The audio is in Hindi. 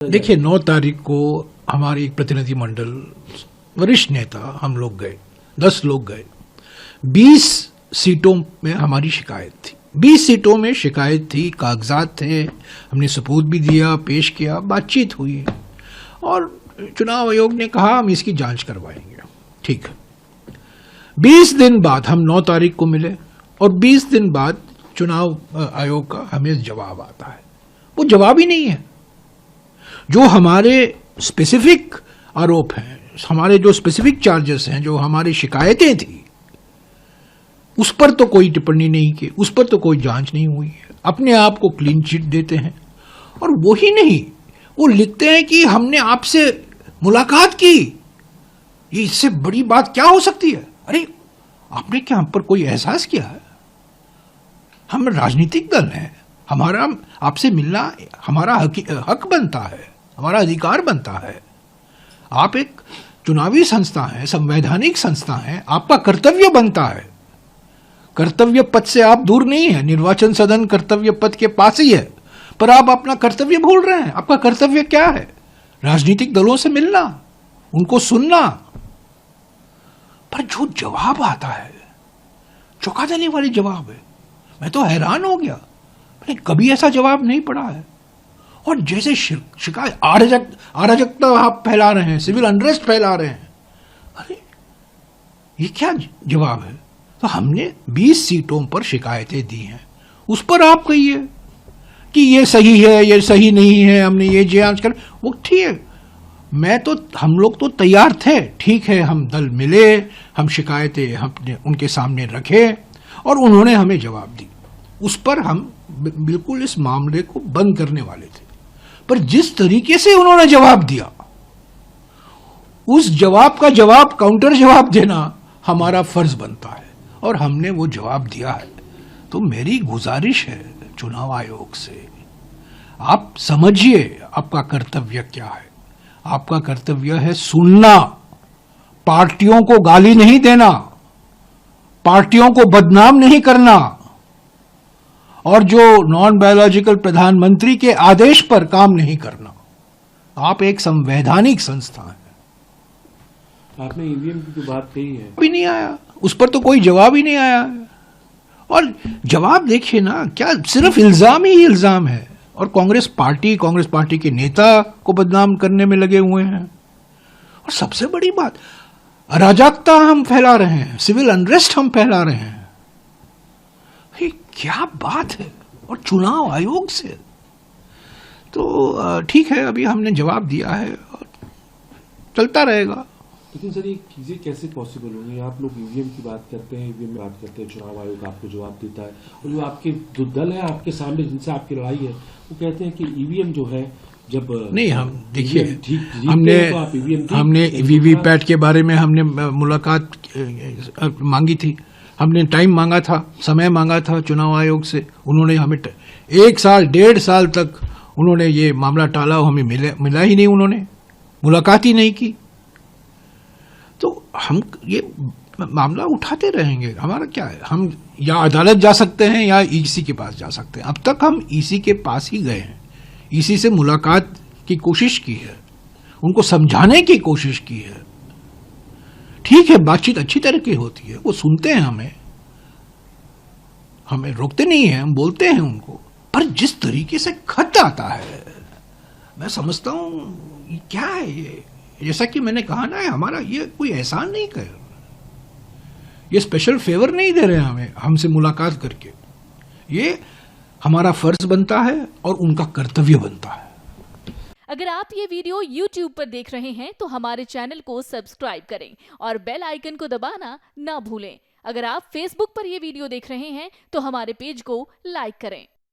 देखिए 9 तारीख को हमारे एक प्रतिनिधि मंडल वरिष्ठ नेता हम लोग गए, 10 लोग गए। 20 सीटों में हमारी शिकायत थी, 20 सीटों में शिकायत थी, कागजात थे, हमने सबूत भी दिया, पेश किया, बातचीत हुई और चुनाव आयोग ने कहा हम इसकी जांच करवाएंगे। ठीक है, 20 दिन बाद हम 9 तारीख को मिले और 20 दिन बाद चुनाव आयोग का हमें जवाब आता है। वो जवाब ही नहीं है। जो हमारे स्पेसिफिक आरोप हैं, हमारे जो स्पेसिफिक चार्जेस हैं, जो हमारी शिकायतें थी, उस पर तो कोई टिप्पणी नहीं की, उस पर तो कोई जांच नहीं हुई है। अपने आप को क्लीन चिट देते हैं और वो ही नहीं, वो लिखते हैं कि हमने आपसे मुलाकात की। ये इससे बड़ी बात क्या हो सकती है? अरे आपने क्या हम पर कोई एहसास किया है? हम राजनीतिक दल हैं, हमारा आपसे मिलना हमारा हक बनता है, हमारा अधिकार बनता है। आप एक चुनावी संस्था है, संवैधानिक संस्था है, आपका कर्तव्य बनता है। कर्तव्य पथ से आप दूर नहीं है, निर्वाचन सदन कर्तव्य पथ के पास ही है, पर आप अपना कर्तव्य भूल रहे हैं। आपका कर्तव्य क्या है? राजनीतिक दलों से मिलना, उनको सुनना। पर जो जवाब आता है, चौंका देने वाली जवाब है। मैं तो हैरान हो गया, मैंने कभी ऐसा जवाब नहीं पढ़ा है। और जैसे शिकायत अराजकता आप फैला रहे हैं, सिविल अनरेस्ट फैला रहे हैं। अरे ये क्या जवाब है? तो हमने 20 सीटों पर शिकायतें दी हैं, उस पर आप कहिए कि ये सही है, ये सही नहीं है, हमने ये जांच कर, वो ठीक है। हम लोग तो तैयार थे, ठीक है, हम दल मिले, हम शिकायतें हमने उनके सामने रखे और उन्होंने हमें जवाब दी। उस पर हम बिल्कुल इस मामले को बंद करने वाले थे, पर जिस तरीके से उन्होंने जवाब दिया, उस जवाब का जवाब, काउंटर जवाब देना हमारा फर्ज बनता है और हमने वो जवाब दिया है। तो मेरी गुजारिश है चुनाव आयोग से, आप समझिए आपका कर्तव्य क्या है। आपका कर्तव्य है सुनना, पार्टियों को गाली नहीं देना, पार्टियों को बदनाम नहीं करना और जो नॉन बायोलॉजिकल प्रधानमंत्री के आदेश पर काम नहीं करना। आप एक संवैधानिक संस्था है। आपने ईवीएम की जो बात कही है, भी नहीं आया, उस पर तो कोई जवाब ही नहीं आया। और जवाब देखिए ना, क्या सिर्फ इल्जाम ही इल्जाम है और कांग्रेस पार्टी के नेता को बदनाम करने में लगे हुए हैं। और सबसे बड़ी बात, अराजकता हम फैला रहे हैं, सिविल अनरेस्ट हम फैला रहे हैं। क्या बात है? और चुनाव आयोग से तो ठीक है, अभी हमने जवाब दिया है और चलता रहेगा। लेकिन सर ये चीजें कैसे पॉसिबल होंगी? आप लोग ईवीएम की बात करते हैं, ईवीएम में बात करते हैं, चुनाव आयोग आपको जवाब देता है और जो आपके जो दल है आपके सामने जिनसे आपकी लड़ाई है, वो कहते हैं कि ईवीएम जो है, जब नहीं, हम देखिए, तो हमने वीवीपैट के बारे में हमने मुलाकात मांगी थी, हमने टाइम मांगा था, समय मांगा था चुनाव आयोग से। उन्होंने हमें 1 साल 1.5 साल तक उन्होंने ये मामला टाला, हमें मिला ही नहीं, उन्होंने मुलाकात ही नहीं की। तो हम ये मामला उठाते रहेंगे। हमारा क्या है, हम या अदालत जा सकते हैं या ईसी के पास जा सकते हैं। अब तक हम ईसी के पास ही गए हैं, ईसी से मुलाकात की कोशिश की है, उनको समझाने की कोशिश की है। ठीक है, बातचीत अच्छी तरह की होती है, वो सुनते हैं हमें रोकते नहीं हैं, हम बोलते हैं उनको। पर जिस तरीके से खत आता है, मैं समझता हूं क्या है ये। जैसा कि मैंने कहा ना, हमारा ये कोई एहसान नहीं कर, ये स्पेशल फेवर नहीं दे रहे हैं हमें, हमसे मुलाकात करके। ये हमारा फर्ज बनता है और उनका कर्तव्य बनता है। अगर आप ये वीडियो YouTube पर देख रहे हैं तो हमारे चैनल को सब्सक्राइब करें और बेल आइकन को दबाना ना भूलें। अगर आप Facebook पर ये वीडियो देख रहे हैं तो हमारे पेज को लाइक करें।